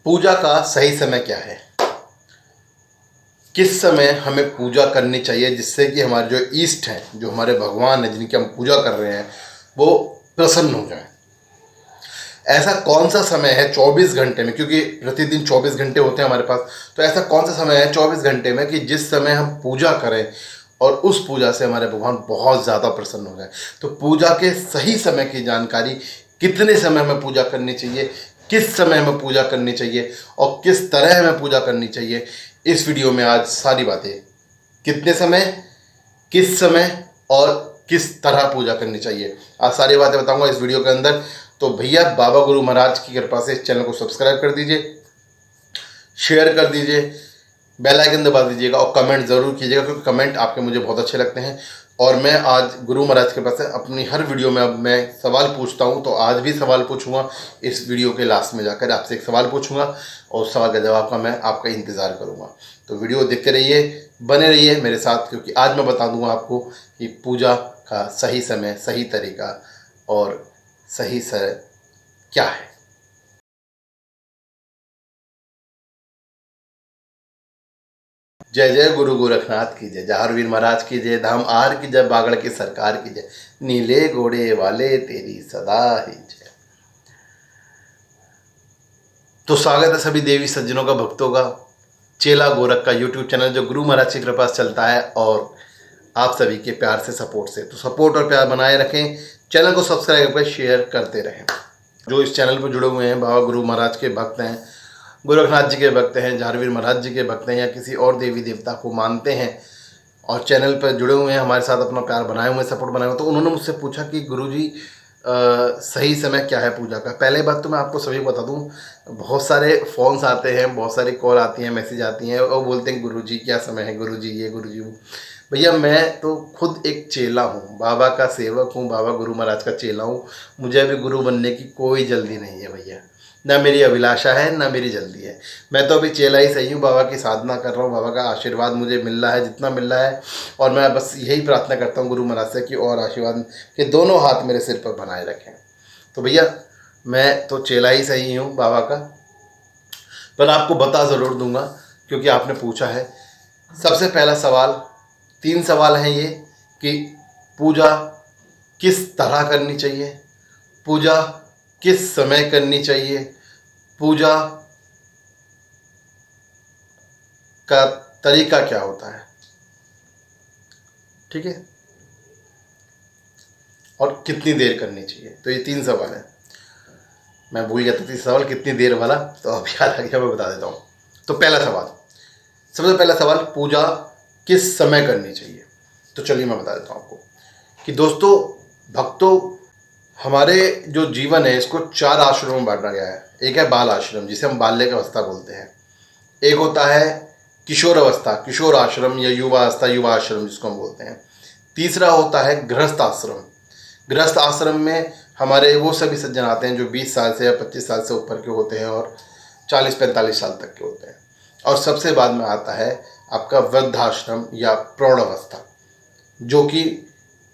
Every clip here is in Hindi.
पूजा का सही समय क्या है? किस समय हमें पूजा करनी चाहिए जिससे कि हमारे जो ईष्ट हैं, जो हमारे भगवान हैं जिनकी हम पूजा कर रहे हैं, वो प्रसन्न हो जाएं? ऐसा कौन सा समय है 24 घंटे में, क्योंकि प्रतिदिन 24 घंटे होते हैं हमारे पास, तो ऐसा कौन सा समय है 24 घंटे में कि जिस समय हम पूजा करें और उस पूजा से हमारे भगवान बहुत ज़्यादा प्रसन्न हो जाए? तो पूजा के सही समय की जानकारी, कितने समय में पूजा करनी चाहिए, किस समय में पूजा करनी चाहिए और किस तरह हमें पूजा करनी चाहिए, इस वीडियो में आज सारी बातें, कितने समय, किस समय और किस तरह पूजा करनी चाहिए, आज सारी बातें बताऊंगा इस वीडियो के अंदर। तो भैया बाबा गुरु महाराज की कृपा से इस चैनल को सब्सक्राइब कर दीजिए, शेयर कर दीजिए, बेल आइकन दबा दीजिएगा और कमेंट ज़रूर कीजिएगा, क्योंकि कमेंट आपके मुझे बहुत अच्छे लगते हैं। और मैं आज गुरु महाराज के पास से अपनी हर वीडियो में अब मैं सवाल पूछता हूं, तो आज भी सवाल पूछूंगा। इस वीडियो के लास्ट में जाकर आपसे एक सवाल पूछूंगा और सवाल का जवाब का मैं आपका इंतज़ार करूंगा। तो वीडियो देखते रहिए, बने रहिए मेरे साथ, क्योंकि आज मैं बता दूंगा आपको कि पूजा का सही समय, सही तरीका और सही समय क्या है। जय जय गुरु गोरखनाथ की जय, जहारवीर महाराज की जय, धाम आर की जय, बागड़ की सरकार की जय, नीले घोड़े वाले तेरी सदा ही जय। तो स्वागत है सभी देवी सज्जनों का, भक्तों का, चेला गोरख का यूट्यूब चैनल जो गुरु महाराज की कृपा से चलता है और आप सभी के प्यार से, सपोर्ट से। तो सपोर्ट और प्यार बनाए रखें, चैनल को सब्सक्राइब कर शेयर करते रहें। जो इस चैनल पर जुड़े हुए हैं, बाबा गुरु महाराज के भक्त हैं, गोरखनाथ जी के भक्त हैं, झारवीर महाराज जी के भक्त हैं, या किसी और देवी देवता को मानते हैं और चैनल पर जुड़े हुए हैं, हमारे साथ अपना प्यार बनाए हुए, सपोर्ट बनाए हुए, तो उन्होंने मुझसे पूछा कि गुरुजी सही समय क्या है पूजा का। पहले बात तो मैं आपको सभी बता दूं, बहुत सारे फ़ोन्स आते हैं, बहुत सारी कॉल आती हैं, मैसेज आती हैं और बोलते हैं गुरुजी क्या समय है, गुरुजी ये, गुरुजी वो। भैया मैं तो खुद एक चेला हूँ, बाबा का सेवक हूँ, बाबा गुरु महाराज का चेला हूँ। मुझे अभी गुरु बनने की कोई जल्दी नहीं है भैया, ना मेरी अभिलाषा है ना मेरी जल्दी है। मैं तो अभी चेला ही सही हूँ, बाबा की साधना कर रहा हूँ, बाबा का आशीर्वाद मुझे मिल रहा है जितना मिल रहा है। और मैं बस यही प्रार्थना करता हूँ गुरु महाराज से कि और आशीर्वाद के दोनों हाथ मेरे सिर पर बनाए रखें। तो भैया मैं तो चेला ही सही हूँ बाबा का, पर आपको बता ज़रूर दूंगा क्योंकि आपने पूछा है। सबसे पहला सवाल, 3 सवाल हैं ये कि पूजा किस तरह करनी चाहिए, पूजा किस समय करनी चाहिए, पूजा का तरीका क्या होता है, ठीक है, और कितनी देर करनी चाहिए। तो ये 3 सवाल हैं। मैं भूल गया था 3 सवाल कितनी देर वाला, तो अब याद आ गया, मैं बता देता हूँ। तो पहला सवाल, सबसे पहला सवाल, पूजा किस समय करनी चाहिए। तो चलिए मैं बता देता हूँ आपको कि दोस्तों, भक्तों, हमारे जो जीवन है इसको 4 आश्रमों में बांटा गया है। एक है बाल आश्रम, जिसे हम बाल्य अवस्था बोलते हैं। एक होता है किशोर अवस्था, किशोर आश्रम, या युवा अवस्था, युवा आश्रम जिसको हम बोलते हैं। तीसरा होता है गृहस्थ आश्रम। गृहस्थ आश्रम में हमारे वो सभी सज्जन आते हैं जो 20 साल से या 25 साल से ऊपर के होते हैं और 40-45 साल तक के होते हैं। और सबसे बाद में आता है आपका वृद्धाश्रम या प्रौढ़ अवस्था, जो कि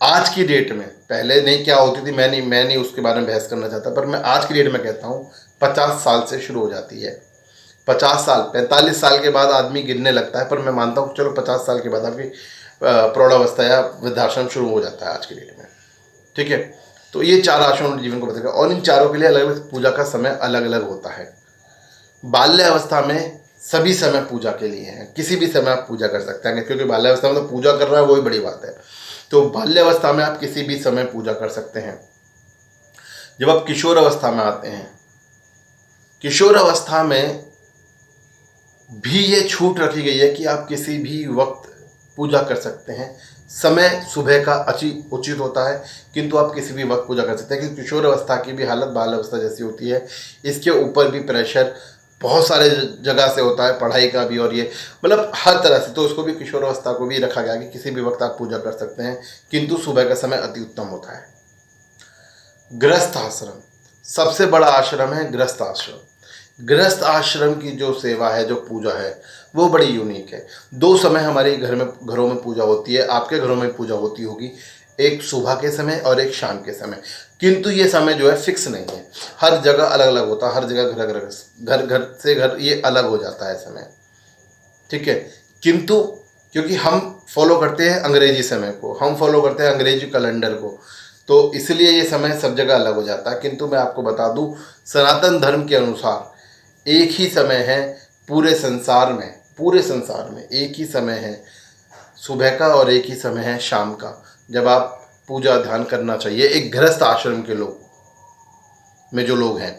आज की डेट में, पहले नहीं क्या होती थी, मैं नहीं उसके बारे में बहस करना चाहता, पर मैं आज की डेट में कहता हूँ 50 साल से शुरू हो जाती है। 50 साल, 45 साल के बाद आदमी गिरने लगता है, पर मैं मानता हूँ चलो 50 साल के बाद आपकी प्रौढ़ावस्था या वृद्धाश्रम शुरू हो जाता है आज की डेट में, ठीक है। तो ये 4 आश्रम जीवन को बताएगा और इन चारों के लिए अलग अलग पूजा का समय अलग अलग होता है। बाल्य अवस्था में सभी समय पूजा के लिए हैं, किसी भी समय आप पूजा कर सकते हैं, क्योंकि बाल्य अवस्था में तो पूजा कर रहा है वही बड़ी बात है। तो बाल्य अवस्था में आप किसी भी समय पूजा कर सकते हैं। जब आप किशोर अवस्था में आते हैं, किशोर अवस्था में भी ये छूट रखी गई है कि आप किसी भी वक्त पूजा कर सकते हैं। समय सुबह का उचित होता है, किंतु आप किसी भी वक्त पूजा कर सकते हैं, क्योंकि किशोर अवस्था की भी हालत बाल अवस्था जैसी होती है। इसके ऊपर भी प्रेशर बहुत सारे जगह से होता है, पढ़ाई का भी, और ये मतलब हर तरह से। तो उसको भी, किशोर अवस्था को भी रखा गया कि किसी भी वक्त आप पूजा कर सकते हैं, किंतु सुबह का समय अति उत्तम होता है। गृहस्थ आश्रम सबसे बड़ा आश्रम है, गृहस्थ आश्रम। गृहस्थ आश्रम की जो सेवा है, जो पूजा है, वो बड़ी यूनिक है। 2 समय हमारे घरों में पूजा होती है, आपके घरों में पूजा होती होगी। एक सुबह के समय और एक शाम के समय। किंतु ये समय जो है फिक्स नहीं है, हर जगह अलग अलग होता है, हर जगह घर घर से घर ये अलग हो जाता है समय, ठीक है। किंतु क्योंकि हम फॉलो करते हैं अंग्रेजी समय को, हम फॉलो करते हैं अंग्रेजी कैलेंडर को, तो इसलिए ये समय सब जगह अलग हो जाता है। किंतु मैं आपको बता दूं, सनातन धर्म के अनुसार एक ही समय है पूरे संसार में, पूरे संसार में एक ही समय है सुबह का और एक ही समय है शाम का, जब आप पूजा ध्यान करना चाहिए एक गृहस्थ आश्रम के लोग में जो लोग हैं।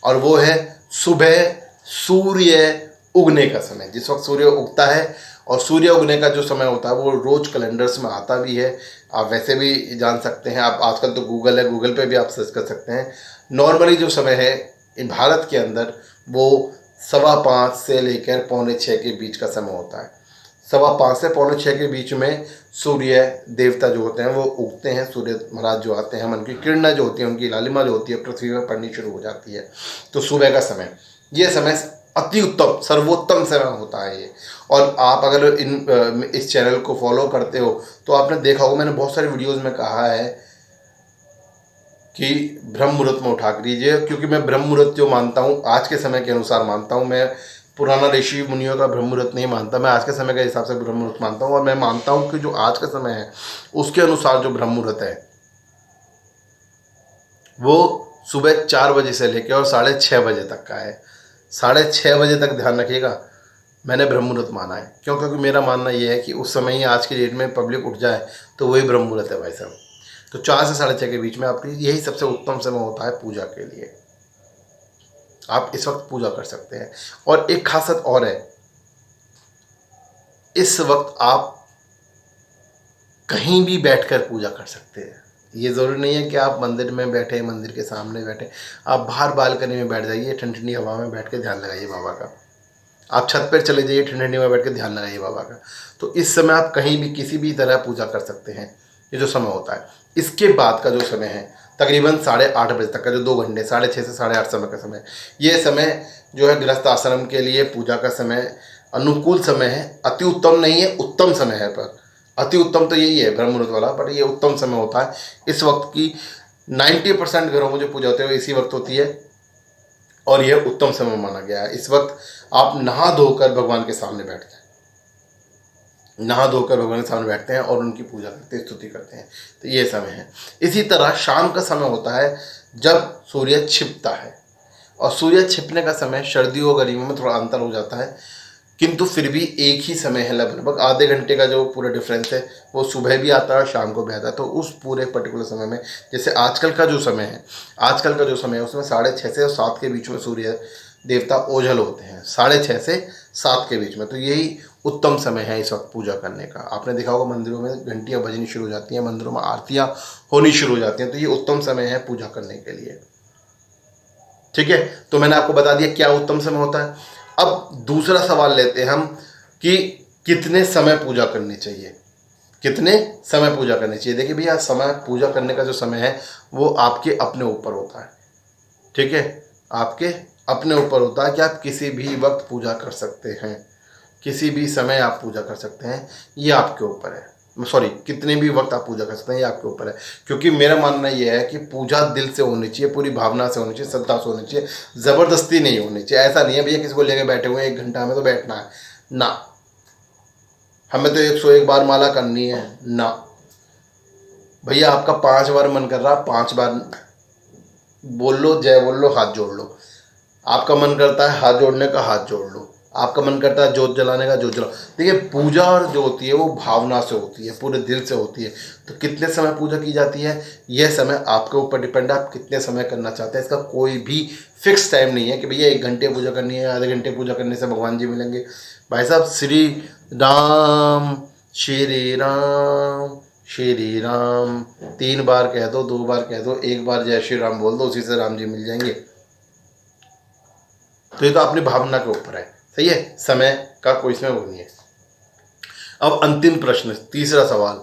और वो है सुबह सूर्य उगने का समय, जिस वक्त सूर्य उगता है। और सूर्य उगने का जो समय होता है वो रोज कैलेंडर्स में आता भी है, आप वैसे भी जान सकते हैं, आप आजकल तो गूगल है, गूगल पे भी आप सर्च कर सकते हैं। नॉर्मली जो समय है इन भारत के अंदर वो 5:15 से लेकर 5:45 के बीच का समय होता है। 5:15 से 5:45 के बीच में सूर्य देवता जो होते हैं वो उगते हैं, सूर्य महाराज जो आते हैं, उनकी किरणें जो होती हैं, उनकी लालिमा जो होती है पृथ्वी पर पड़नी शुरू हो जाती है। तो सुबह का समय, ये समय अति उत्तम सर्वोत्तम समय होता है ये। और आप अगर इस चैनल को फॉलो करते हो तो आपने देखा होगा, मैंने बहुत सारी वीडियोज़ में कहा है कि ब्रह्म मुहूर्त में उठा लीजिए, क्योंकि मैं ब्रह्म मुहूर्त जो मानता हूँ आज के समय के अनुसार मानता हूँ। मैं पुराना ऋषि मुनियों का ब्रह्म मुहूर्त नहीं मानता, मैं आज के समय के हिसाब से ब्रह्म मुहूर्त मानता हूँ। और मैं मानता हूँ कि जो आज का समय है उसके अनुसार जो ब्रह्म मुहूर्त है वो सुबह 4 बजे से लेकर और 6:30 बजे तक का है। 6:30 बजे तक ध्यान रखिएगा, मैंने ब्रह्म मुहूर्त माना है। क्यों? क्योंकि मेरा मानना ये है कि उस समय ही आज की डेट में पब्लिक उठ जाए तो वही ब्रह्म मुहूर्त है भाई साहब। तो 4 से 6:30 के बीच में आपकी यही सबसे उत्तम समय होता है पूजा के लिए। आप इस वक्त पूजा कर सकते हैं। और एक खासियत और है, इस वक्त आप कहीं भी बैठकर पूजा कर सकते हैं। ये ज़रूरी नहीं है कि आप मंदिर में बैठे, मंदिर के सामने बैठे, आप बाहर बालकनी में बैठ जाइए, ठंडी ठंडी हवा में बैठ के ध्यान लगाइए बाबा का। आप छत पर चले जाइए, ठंडी ठंडी में बैठ के ध्यान लगाइए बाबा का। तो इस समय आप कहीं भी किसी भी तरह पूजा कर सकते हैं, ये जो समय होता है। इसके बाद का जो समय है तकरीबन 8:30 बजे तक का जो 2 घंटे, 6:30 से 8:30 समय का समय, ये समय जो है गृहस्थ आश्रम के लिए पूजा का समय अनुकूल समय है। अति उत्तम नहीं है, उत्तम समय है, पर अति उत्तम तो यही है ब्रह्म मुहूर्त वाला, बट ये उत्तम समय होता है। इस वक्त की 90% घरों में जो पूजा होती है वो इसी वक्त होती है और यह उत्तम समय माना गया है। इस वक्त आप नहा धोकर भगवान के सामने बैठते हैं, नहा धोकर भगवान के सामने बैठते हैं और उनकी पूजा करते हैं, स्तुति करते हैं। तो ये समय है। इसी तरह शाम का समय होता है जब सूर्य छिपता है। और सूर्य छिपने का समय सर्दियों और गर्मियों में थोड़ा अंतर हो जाता है, किंतु फिर भी एक ही समय है। लगभग आधे घंटे का जो पूरा डिफरेंस है वो सुबह भी आता है और शाम को भी आता है। तो उस पूरे पर्टिकुलर समय में, जैसे आजकल का जो समय है, आजकल का जो समय है उसमें 6:30 से और 7 के बीच में सूर्य देवता ओझल होते हैं, 6:30 से 7 के बीच में। तो यही उत्तम समय है इस वक्त पूजा करने का। आपने देखा होगा मंदिरों में घंटियाँ बजनी शुरू हो जाती हैं, मंदिरों में आरतियाँ होनी शुरू हो जाती हैं। तो ये उत्तम समय है पूजा करने के लिए, ठीक है। तो मैंने आपको बता दिया क्या उत्तम समय होता है। अब दूसरा सवाल लेते हैं हम कि कितने समय पूजा करनी चाहिए, कितने समय पूजा करनी चाहिए। देखिए भैया, समय पूजा करने का जो समय है वो आपके अपने ऊपर होता है, ठीक है। आपके अपने ऊपर होता है कि आप किसी भी वक्त पूजा कर सकते हैं, किसी भी समय आप पूजा कर सकते हैं, ये आपके ऊपर है। सॉरी, कितने भी वक्त आप पूजा कर सकते हैं ये आपके ऊपर है। क्योंकि मेरा मानना ये है कि पूजा दिल से होनी चाहिए, पूरी भावना से होनी चाहिए, श्रद्धा से होनी चाहिए, ज़बरदस्ती नहीं होनी चाहिए। ऐसा नहीं है भैया किसी को लेकर बैठे हुए हैं 1 घंटा हमें तो बैठना है ना, हमें तो 101 बार माला करनी है ना। भैया आपका 5 बार मन कर रहा, 5 बार बोल लो, जय बोल लो, हाथ जोड़ लो। आपका मन करता है हाथ जोड़ने का, हाथ जोड़ लो। आपका मन करता है जोत जलाने का, जोत जलाओ। देखिए पूजा और जो होती है वो भावना से होती है, पूरे दिल से होती है। तो कितने समय पूजा की जाती है यह समय आपके ऊपर डिपेंड है, आप कितने समय करना चाहते हैं। इसका कोई भी फिक्स टाइम नहीं है कि भैया 1 घंटे पूजा करनी है, आधे घंटे पूजा करने से भगवान जी मिलेंगे। भाई साहब, श्री राम श्री राम 3 बार कह दो, 2 बार कह दो, 1 बार जय श्री राम बोल दो, उसी से राम जी मिल जाएंगे। तो ये तो अपनी भावना के ऊपर है, सही है, समय का कोई इसमें वो नहीं है। अब अंतिम प्रश्न, तीसरा सवाल,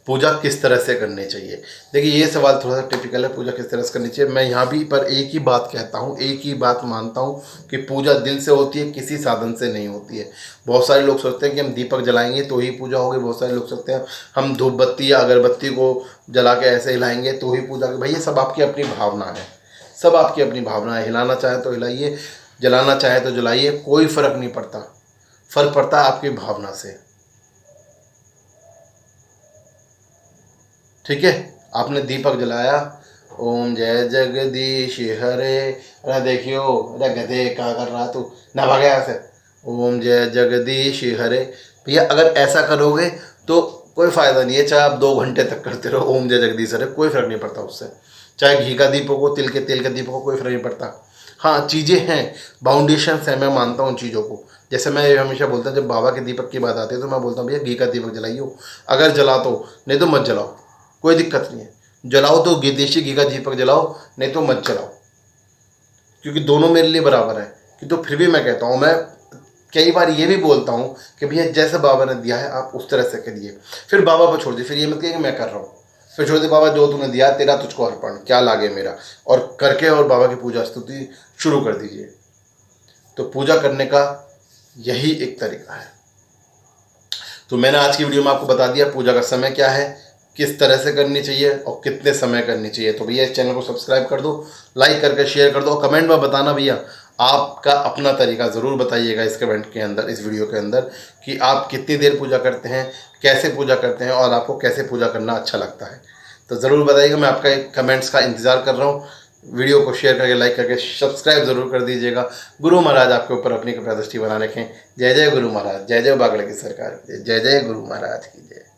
पूजा किस तरह से करनी चाहिए। देखिए ये सवाल थोड़ा सा टिपिकल है, पूजा किस तरह से करनी चाहिए। मैं यहाँ भी पर एक ही बात कहता हूँ, एक ही बात मानता हूँ कि पूजा दिल से होती है, किसी साधन से नहीं होती है। बहुत सारे लोग सोचते हैं कि हम दीपक जलाएंगे तो ही पूजा होगी, बहुत सारे लोग सोचते हैं हम धूप बत्ती या अगरबत्ती को जला के ऐसे हिलाएंगे तो ही पूजा। भाई ये सब आपकी अपनी भावना है, सब आपकी अपनी भावना है। हिलाना चाहे तो हिलाइए, जलाना चाहे तो जलाइए, कोई फ़र्क नहीं पड़ता। फ़र्क पड़ता है आपकी भावना से। ठीक है, आपने दीपक जलाया, ओम जय जगदीश हरे, अरे देखियो, अरे गधे क्या कर रहा तू, ना भागे यहाँ से, ओम जय जगदीश हरे। भैया अगर ऐसा करोगे तो कोई फ़ायदा नहीं है, चाहे आप 2 घंटे तक करते रहो ओम जय जगदीश हरे, कोई फ़र्क नहीं पड़ता उससे। चाहे घी का दीपक हो, तिल के तेल का दीपक हो, कोई फ़र्क नहीं पड़ता। हाँ चीज़ें हैं, बाउंडेशंस हैं, मैं मानता हूँ उन चीज़ों को। जैसे मैं हमेशा बोलता हूँ, जब बाबा के दीपक की बात आती है तो मैं बोलता हूँ भैया घी का दीपक जलाइयो, अगर जला तो, नहीं तो मत जलाओ, कोई दिक्कत नहीं है। जलाओ तो देशी घी का दीपक जलाओ, नहीं तो मत जलाओ, क्योंकि दोनों मेरे लिए बराबर है। कि तो फिर भी मैं कहता हूँ, मैं कई बार ये भी बोलता हूँ कि भैया जैसे बाबा ने दिया है आप उस तरह से करिए, फिर बाबा पर छोड़ दिए। फिर ये मत कहिए कि मैं कर रहा हूँ, फिर छोड़ दिए, बाबा जो तूने दिया तेरा तुझको अर्पण, क्या लागे मेरा, और करके और बाबा की पूजा स्तुति शुरू कर दीजिए। तो पूजा करने का यही एक तरीका है। तो मैंने आज की वीडियो में आपको बता दिया पूजा का समय क्या है, किस तरह से करनी चाहिए और कितने समय करनी चाहिए। तो भैया इस चैनल को सब्सक्राइब कर दो, लाइक करके शेयर कर दो, और कमेंट में बताना भैया आपका अपना तरीका ज़रूर बताइएगा इस कमेंट के अंदर, इस वीडियो के अंदर, कि आप कितनी देर पूजा करते हैं, कैसे पूजा करते हैं और आपको कैसे पूजा करना अच्छा लगता है। तो ज़रूर बताइएगा, मैं आपका कमेंट्स का इंतज़ार कर रहा हूँ। वीडियो को शेयर करके, लाइक करके, सब्सक्राइब जरूर कर दीजिएगा। गुरु महाराज आपके ऊपर अपनी कृपा दृष्टि बना रखें। जय जय गुरु महाराज, जय जय बागड़ की सरकार की जय, जय जय गुरु महाराज की जय।